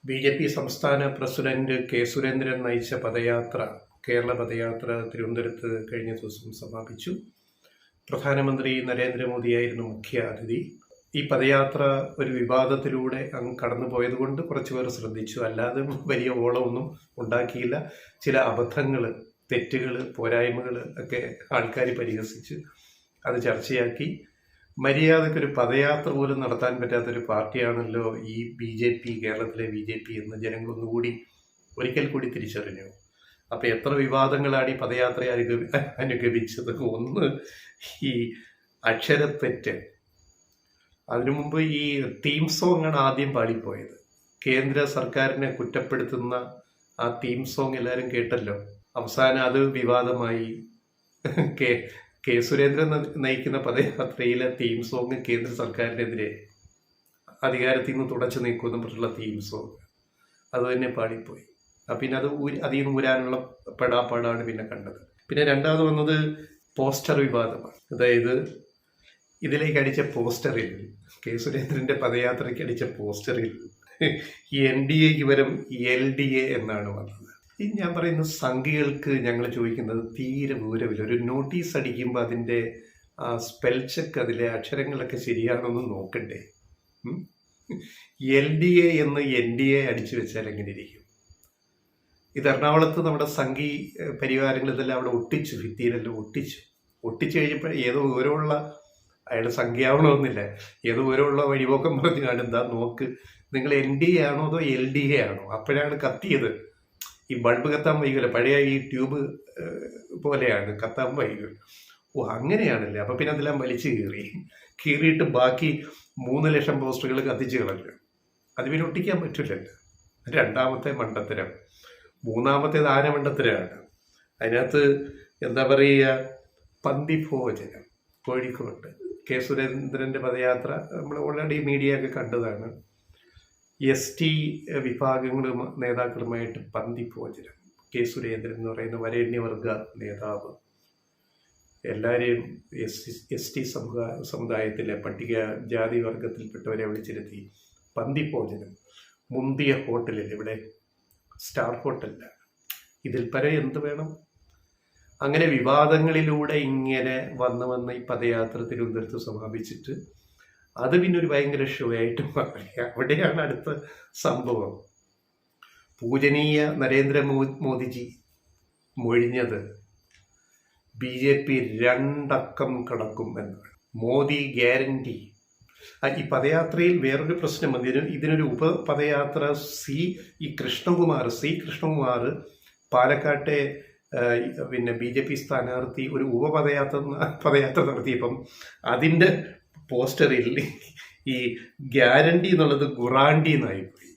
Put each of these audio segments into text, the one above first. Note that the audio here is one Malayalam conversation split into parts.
ബി.ജെ.പി. സംസ്ഥാന പ്രസിഡന്റ് കെ. സുരേന്ദ്രൻ നയിച്ച കേരള പദയാത്ര തിരുവനന്തപുരത്ത് കഴിഞ്ഞ ദിവസം സമാപിച്ചു. പ്രധാനമന്ത്രി നരേന്ദ്രമോദിയായിരുന്നു മുഖ്യ അതിഥി. ഈ പദയാത്ര ഒരു വിവാദത്തിലൂടെ അങ്ങ് കടന്നുപോയത് കൊണ്ട് കുറച്ചുപേർ ശ്രദ്ധിച്ചു. അല്ലാതെ വലിയ ഓളമൊന്നും ഉണ്ടാക്കിയില്ല. ചില അബദ്ധങ്ങൾ, തെറ്റുകൾ, പോരായ്മകൾ ഒക്കെ ആൾക്കാർ പരിഹസിച്ച് അത് ചർച്ചയാക്കി. മര്യാദക്കൊരു പദയാത്ര പോലും നടത്താൻ പറ്റാത്തൊരു പാർട്ടിയാണല്ലോ ഈ ബി.ജെ.പി., കേരളത്തിലെ ബി.ജെ.പി. എന്ന് ജനങ്ങളൊന്നുകൂടി ഒരിക്കൽ കൂടി തിരിച്ചറിഞ്ഞു. അപ്പം എത്ര വിവാദങ്ങളാണ് ഈ പദയാത്രയെ അനുഗമിച്ചത്. ഒന്ന്, ഈ അക്ഷരത്തെറ്റ്. അതിനു മുമ്പ് ഈ തീം സോങ് ആണ് ആദ്യം പാടിപ്പോയത്. കേന്ദ്ര സർക്കാരിനെ കുറ്റപ്പെടുത്തുന്ന ആ തീം സോങ് എല്ലാവരും കേട്ടല്ലോ. അവസാനം അത് വിവാദമായി. കെ. സുരേന്ദ്രൻ നയിക്കുന്ന പദയാത്രയിലെ തീം സോങ് കേന്ദ്ര സർക്കാരിനെതിരെ അധികാരത്തിൽ നിന്ന് തുടച്ചു നീക്കുമെന്ന് പറഞ്ഞുള്ള തീം സോങ് അത് തന്നെ പാടിപ്പോയി. പിന്നെ അത് അതിൽ നിന്ന് ഊരാനുള്ള പെടാപ്പാടാണ് പിന്നെ കണ്ടത്. പിന്നെ രണ്ടാമത് വന്നത് പോസ്റ്റർ വിവാദമാണ്. അതായത് ഇതിലേക്ക് അടിച്ച പോസ്റ്ററിൽ, കെ. സുരേന്ദ്രന്റെ പദയാത്രയ്ക്ക് അടിച്ച പോസ്റ്ററിൽ NDAക്ക് പകരം LDA എന്നാണ് വന്നത്. ഞാൻ പറയുന്ന സംഖ്യകൾക്ക് ഞങ്ങൾ ചോദിക്കുന്നത് തീരെ വിവരമില്ല. ഒരു നോട്ടീസ് അടിക്കുമ്പോൾ അതിൻ്റെ സ്പെൽ ചെക്ക്, അതിലെ അക്ഷരങ്ങളൊക്കെ ശരിയാണെന്ന് നോക്കണ്ടേ? LDA എന്ന് NDA അടിച്ചു വെച്ചാൽ എങ്ങനെ ഇരിക്കും? ഇത് എറണാകുളത്ത് നമ്മുടെ സംഘി പരിവാരങ്ങൾ ഇതെല്ലാം അവിടെ ഒട്ടിച്ചു, ഭിത്തിയിലെല്ലാം ഒട്ടിച്ചു കഴിഞ്ഞപ്പോൾ ഏതോ വിവരമുള്ള, അയാൾ സംഖ്യയാവണമെന്നില്ല, ഏതോ വിവരമുള്ള വഴിപോക്കം പറഞ്ഞു കാണും, നോക്ക് നിങ്ങൾ NDA ആണോ അതോ LDA ആണോ? അപ്പോഴാണ് കത്തിയത്. ഈ ബൾബ് കത്താൻ വൈകില്ല, പഴയ ഈ ട്യൂബ് പോലെയാണ്, കത്താൻ വൈകില്ല. അങ്ങനെയാണല്ലേ. അപ്പം പിന്നെ അതെല്ലാം വലിച്ചു കീറിയിട്ട് ബാക്കി 3 ലക്ഷം പോസ്റ്ററുകൾ കത്തിച്ച് കളഞ്ഞു. അത് പിന്നെ ഒട്ടിക്കാൻ പറ്റില്ലല്ലോ. രണ്ടാമത്തെ മണ്ടത്തരം. മൂന്നാമത്തേത് ആനമണ്ടത്തരമാണ്. അതിനകത്ത് എന്താ പറയുക, പന്തിഭോജനം. കോഴിക്കോട്ട് കെ. സുരേന്ദ്രൻ്റെ പദയാത്ര നമ്മൾ ഓൾറെഡി മീഡിയ ഒക്കെ കണ്ടതാണ്. ST വിഭാഗങ്ങളും നേതാക്കളുമായിട്ട് പന്തിഭോജനം. കെ. സുരേന്ദ്രൻ എന്ന് പറയുന്ന വരേണ്യവർഗ നേതാവ് എല്ലാവരെയും ST സമുദായത്തിലെ പട്ടിക ജാതി വർഗത്തിൽപ്പെട്ടവരെ വിളിച്ചിരുത്തി പന്തിഭോജനം. മുന്തിയ ഹോട്ടലിൽ, ഇവിടെ സ്റ്റാർ ഹോട്ടലിലാണ്. ഇതിൽ പരം എന്ത് വേണം? അങ്ങനെ വിവാദങ്ങളിലൂടെ ഇങ്ങനെ വന്ന് ഈ പദയാത്ര തിരുവനന്തപുരത്ത് സമാപിച്ചിട്ട് അത് പിന്നെ ഒരു ഭയങ്കര ഷോ ആയിട്ട് മാറി. അവിടെയാണ് അടുത്ത സംഭവം. പൂജനീയ നരേന്ദ്രമോദിജി മൊഴിഞ്ഞത് BJP 2 അക്കം കടക്കും എന്നാണ്. മോദി ഗ്യാരണ്ടി. ഈ പദയാത്രയിൽ വേറൊരു പ്രശ്നം വന്നു. ഇതിനൊരു ഉപപദയാത്ര C. കൃഷ്ണകുമാർ പാലക്കാട്ടെ പിന്നെ BJP സ്ഥാനാർത്ഥി ഒരു പദയാത്ര നടത്തിയപ്പം അതിൻ്റെ പോസ്റ്ററിൽ ഈ ഗ്യാരണ്ടി എന്നുള്ളത് ഗുറാണ്ടി എന്നായിപ്പോയി.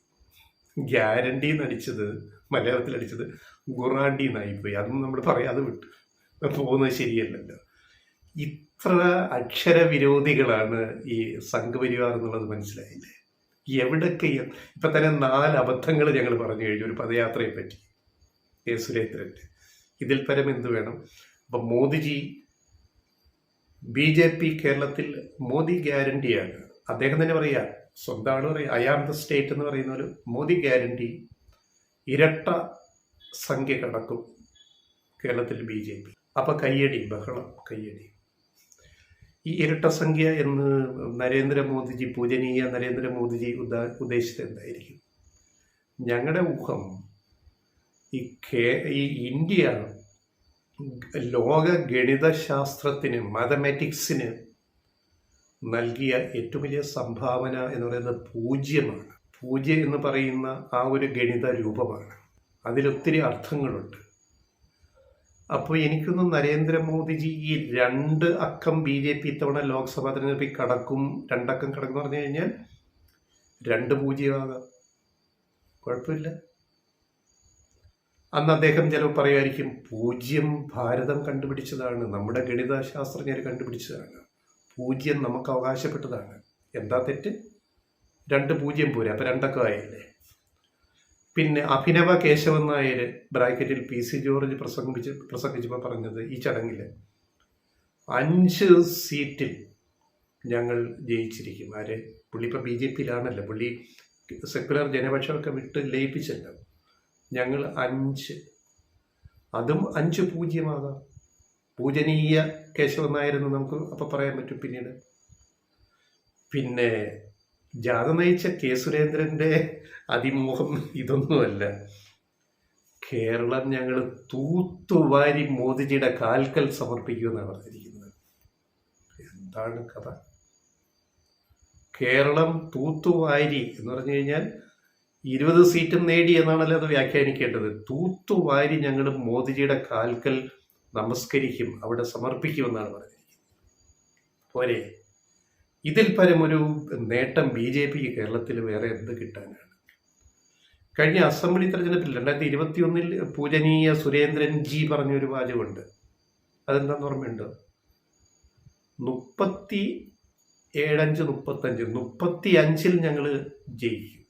ഗ്യാരണ്ടി എന്നടിച്ചത്, മലയാളത്തിൽ അടിച്ചത് ഗുറാണ്ടി എന്നായിപ്പോയി. അതൊന്നും നമ്മൾ പറയാതെ വിട്ടു പോകുന്നത് ശരിയല്ലല്ലോ. ഇത്ര അക്ഷരവിരോധികളാണ് ഈ സംഘപരിവാർ എന്നുള്ളത് മനസ്സിലായില്ലേ? എവിടൊക്കെ ഇപ്പം തന്നെ 4 അബദ്ധങ്ങൾ ഞങ്ങൾ പറഞ്ഞു കഴിഞ്ഞു ഒരു പദയാത്രയെ പറ്റി. കെ. സുരേന്ദ്രൻ്റെ ഇതിൽ പരം എന്ത് വേണം? അപ്പം മോദിജി, BJP കേരളത്തിൽ മോദി ഗ്യാരണ്ടിയാണ്. അദ്ദേഹം തന്നെ പറയുക, സ്വന്തം ആള് പറയുക, ഐ ആം ദ സ്റ്റേറ്റ് എന്ന് പറയുന്ന ഒരു മോദി ഗ്യാരണ്ടി. ഇരട്ട സംഖ്യ കടക്കും കേരളത്തിൽ BJP. അപ്പം കയ്യടി, ബഹളം, കയ്യടി. ഈ ഇരട്ട സംഖ്യ എന്ന് പൂജനീയ നരേന്ദ്രമോദിജി ഉദ്ദേശിച്ചത് എന്തായിരിക്കും? ഞങ്ങളുടെ ഊഹം, ഈ ഇന്ത്യ ലോക ഗണിതശാസ്ത്രത്തിന്, മാത്തമാറ്റിക്സിന് നൽകിയ ഏറ്റവും വലിയ സംഭാവന എന്ന് പറയുന്നത് പൂജ്യമാണ്. പൂജ്യം എന്ന് പറയുന്ന ആ ഒരു ഗണിത രൂപമാണ്. അതിലൊത്തിരി അർത്ഥങ്ങളുണ്ട്. അപ്പോൾ എനിക്കൊന്ന് നരേന്ദ്രമോദിജി ഈ 2 അക്കം BJP ഇത്തവണ ലോക്സഭാ തെരഞ്ഞെടുപ്പിൽ കടക്കും, 2 അക്കം കടക്കും പറഞ്ഞു കഴിഞ്ഞാൽ 2 പൂജ്യമാകാം, കുഴപ്പമില്ല. അന്ന് അദ്ദേഹം ചിലപ്പോൾ പറയുമായിരിക്കും, പൂജ്യം ഭാരതം കണ്ടുപിടിച്ചതാണ്, നമ്മുടെ ഗണിതശാസ്ത്രജ്ഞർ കണ്ടുപിടിച്ചതാണ്, പൂജ്യം നമുക്ക് അവകാശപ്പെട്ടതാണ്. എന്താ തെറ്റ്? 2 പൂജ്യം പോരെ, അപ്പം 2 അക്കം ആയില്ലേ? പിന്നെ അഭിനവ കേശവൻ നായർ ബ്രാക്കറ്റിൽ PC ജോർജ് പ്രസംഗിച്ചപ്പോൾ പറഞ്ഞത്, ഈ ചടങ്ങിൽ 5 സീറ്റിൽ ഞങ്ങൾ ജയിച്ചിരിക്കും. പുള്ളി ഇപ്പം BJP-യിലാണല്ലോ, പുള്ളി സെക്കുലർ ജനപക്ഷമൊക്കെ വിട്ട് ലയിപ്പിച്ചല്ലോ. ഞങ്ങൾ 5, അതും 5-0 പൂജനീയ കേശവൻ നായരെന്ന് നമുക്ക് അപ്പം പറയാൻ പറ്റും. പിന്നീട് പിന്നെ ജാഥ നയിച്ച കെ സുരേന്ദ്രൻ്റെ അതിമോഹം ഇതൊന്നുമല്ല. കേരളം ഞങ്ങൾ തൂത്തുവാരി മോദിജിയുടെ കാൽക്കൽ സമർപ്പിക്കുമെന്നാണ് പറഞ്ഞിരിക്കുന്നത്. എന്താണ് കഥ? കേരളം തൂത്തുവാരി എന്ന് പറഞ്ഞു കഴിഞ്ഞാൽ 20 സീറ്റും നേടി എന്നാണല്ലോ അത് വ്യാഖ്യാനിക്കേണ്ടത്. തൂത്തുവാരി ഞങ്ങൾ മോദിജിയുടെ കാൽക്കൽ നമസ്കരിക്കും, അവിടെ സമർപ്പിക്കുമെന്നാണ് പറഞ്ഞിരിക്കുന്നത്. പോരെ, ഇതിൽ പരമൊരു നേട്ടം BJP കേരളത്തിൽ വേറെ എന്ത് കിട്ടാനാണ്? കഴിഞ്ഞ അസംബ്ലി തെരഞ്ഞെടുപ്പിൽ 2021 പൂജനീയ സുരേന്ദ്രൻ ജി പറഞ്ഞൊരു വാചകമുണ്ട്. അതെന്താന്ന് ഓർമ്മയുണ്ടോ? 35 ഞങ്ങൾ ജയിക്കും.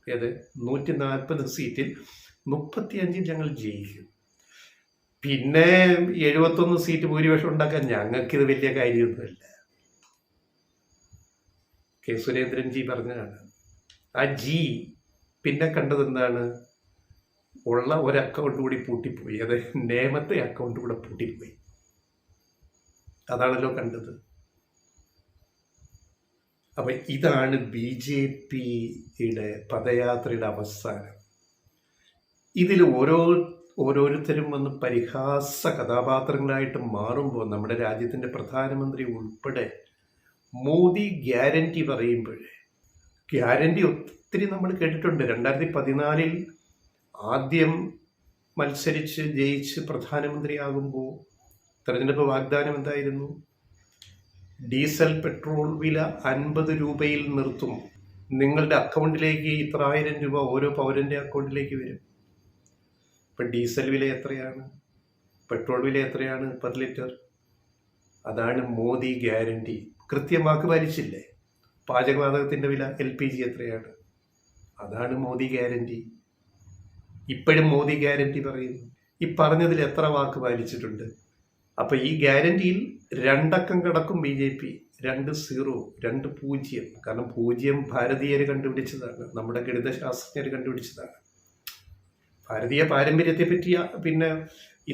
ഏത് 140 സീറ്റിൽ 35 ഞങ്ങൾ ജയിക്കും. പിന്നെ 71 സീറ്റ് ഭൂരിപക്ഷം ഉണ്ടാക്കാൻ ഞങ്ങൾക്കിത് വലിയ കാര്യമൊന്നുമില്ല. കെ സുരേന്ദ്രൻ ജി പറഞ്ഞതാണ്. ആ ജി പിന്നെ കണ്ടത് എന്താണ്? ഉള്ള ഒരു അക്കൗണ്ട് കൂടി പൂട്ടിപ്പോയി. അത് നേമത്തെ അക്കൗണ്ട് കൂടെ പൂട്ടിപ്പോയി. അതാണല്ലോ കണ്ടത്. അപ്പൊ ഇതാണ് BJPയുടെ പദയാത്രയുടെ അവസാനം. ഇതിൽ ഓരോരുത്തരും വന്ന് പരിഹാസ കഥാപാത്രങ്ങളായിട്ട് മാറുമ്പോൾ നമ്മുടെ രാജ്യത്തിൻ്റെ പ്രധാനമന്ത്രി ഉൾപ്പെടെ മോദി ഗ്യാരണ്ടി പറയുമ്പോഴേ, ഗ്യാരണ്ടി ഒത്തിരി നമ്മൾ കേട്ടിട്ടുണ്ട്. 2014 ആദ്യം മത്സരിച്ച് ജയിച്ച് പ്രധാനമന്ത്രിയാകുമ്പോൾ തെരഞ്ഞെടുപ്പ് വാഗ്ദാനം എന്തായിരുന്നു? ഡീസൽ പെട്രോൾ വില 50 രൂപയിൽ നിർത്തും, നിങ്ങളുടെ അക്കൗണ്ടിലേക്ക് ഇത്ര 1000 രൂപ ഓരോ പൗരൻ്റെ അക്കൗണ്ടിലേക്ക് വരും. ഇപ്പം ഡീസൽ വില എത്രയാണ്? പെട്രോൾ വില എത്രയാണ് per ലിറ്റർ? അതാണ് മോദി ഗ്യാരണ്ടി. കൃത്യമാക്കി പാലിച്ചില്ലേ? പാചകവാതകത്തിൻ്റെ വില LPG എത്രയാണ്? അതാണ് മോദി ഗ്യാരണ്ടി. ഇപ്പോഴും മോദി ഗ്യാരണ്ടി പറയുന്നു. ഈ പറഞ്ഞതിൽ എത്ര വാക്ക് പാലിച്ചിട്ടുണ്ട്? അപ്പം ഈ ഗ്യാരണ്ടിയിൽ 2 അക്കം കിടക്കും BJP. 2 0. കാരണം 0 ഭാരതീയർ കണ്ടുപിടിച്ചതാണ്, നമ്മുടെ ഗണിതശാസ്ത്രജ്ഞർ കണ്ടുപിടിച്ചതാണ്. ഭാരതീയ പാരമ്പര്യത്തെ പറ്റി പിന്നെ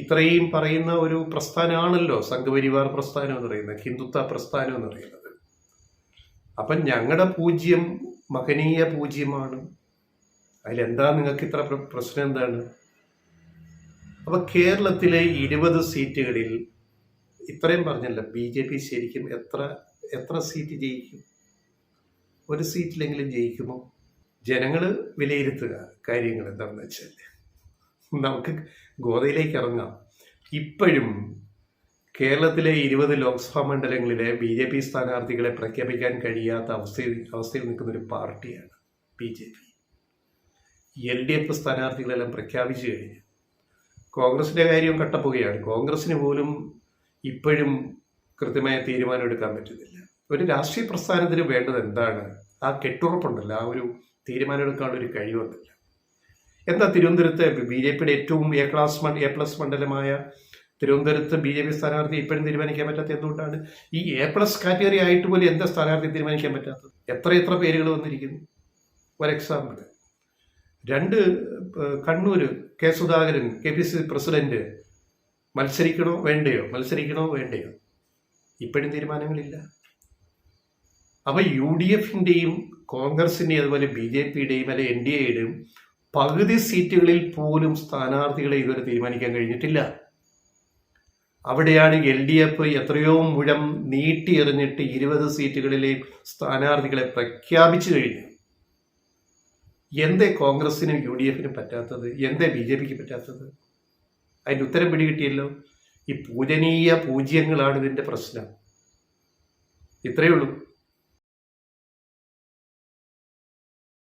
ഇത്രയും പറയുന്ന ഒരു പ്രസ്ഥാനമാണല്ലോ സംഘപരിവാർ പ്രസ്ഥാനം എന്ന് പറയുന്നത്, ഹിന്ദുത്വ പ്രസ്ഥാനം എന്ന് പറയുന്നത്. അപ്പം ഞങ്ങളുടെ 0 മഹനീയ 0ആണ്. അതിലെന്താ നിങ്ങൾക്ക് ഇത്ര പ്രശ്നം എന്താണ്? അപ്പൊ കേരളത്തിലെ 20 സീറ്റുകളിൽ ഇത്രയും പറഞ്ഞല്ല, BJP ശരിക്കും എത്ര സീറ്റ് ജയിക്കും? ഒരു സീറ്റിലെങ്കിലും ജയിക്കുമോ? ജനങ്ങൾ വിലയിരുത്തുക കാര്യങ്ങൾ എന്താണെന്ന് വെച്ചാൽ. നമുക്ക് ഗോതയിലേക്ക് ഇറങ്ങാം. ഇപ്പോഴും കേരളത്തിലെ 20 ലോക്സഭാ മണ്ഡലങ്ങളിലെ BJP സ്ഥാനാർത്ഥികളെ പ്രഖ്യാപിക്കാൻ കഴിയാത്ത അവസ്ഥയിൽ നിൽക്കുന്നൊരു പാർട്ടിയാണ് BJP. LDF സ്ഥാനാർത്ഥികളെല്ലാം പ്രഖ്യാപിച്ചു കഴിഞ്ഞു. കോൺഗ്രസിൻ്റെ കാര്യം കട്ടപ്പുകയാണ്. കോൺഗ്രസിന് പോലും ഇപ്പോഴും കൃത്യമായ തീരുമാനം എടുക്കാൻ പറ്റുന്നില്ല. ഒരു രാഷ്ട്രീയ പ്രസ്ഥാനത്തിന് വേണ്ടത് എന്താണ്? ആ കെട്ടുറപ്പുണ്ടല്ലോ, ആ ഒരു തീരുമാനം എടുക്കാനുള്ള ഒരു കഴിവുണ്ടല്ലോ. എന്താ തിരുവനന്തപുരത്ത് BJPയുടെ ഏറ്റവും A+ മണ്ഡലമായ തിരുവനന്തപുരത്ത് BJP സ്ഥാനാർത്ഥി ഇപ്പോഴും തീരുമാനിക്കാൻ പറ്റാത്ത എന്തുകൊണ്ടാണ്? ഈ A+ കാറ്റഗറി ആയിട്ട് പോലും എന്താ സ്ഥാനാർത്ഥി തീരുമാനിക്കാൻ പറ്റാത്തത്? എത്ര പേരുകൾ വന്നിരിക്കുന്നു. ഒരു example, 2 Kannur K Sudhakaran KPCC president മത്സരിക്കണോ വേണ്ടയോ ഇപ്പോഴും തീരുമാനങ്ങളില്ല. അപ്പൊ UDFന്റെയും കോൺഗ്രസിന്റെയും അതുപോലെ BJPയുടെയും അല്ലെ NDAയുടെയും പകുതി സീറ്റുകളിൽ പോലും സ്ഥാനാർത്ഥികളെ ഇതുവരെ തീരുമാനിക്കാൻ കഴിഞ്ഞിട്ടില്ല. അവിടെയാണ് LDF എത്രയോ മുഴം നീട്ടിയെറിഞ്ഞിട്ട് 20 സീറ്റുകളിലെ സ്ഥാനാർത്ഥികളെ പ്രഖ്യാപിച്ചു കഴിഞ്ഞു. എന്തേ കോൺഗ്രസിനും UDFനും പറ്റാത്തത്? എന്തേ BJPക്ക് പറ്റാത്തത്? അതിൻ്റെ ഉത്തരം പിടികിട്ടിയല്ലോ. ഈ പൂജനീയ പൂജ്യങ്ങളാണ് ഇതിൻ്റെ പ്രശ്നം. ഇത്രയേ ഉള്ളൂ.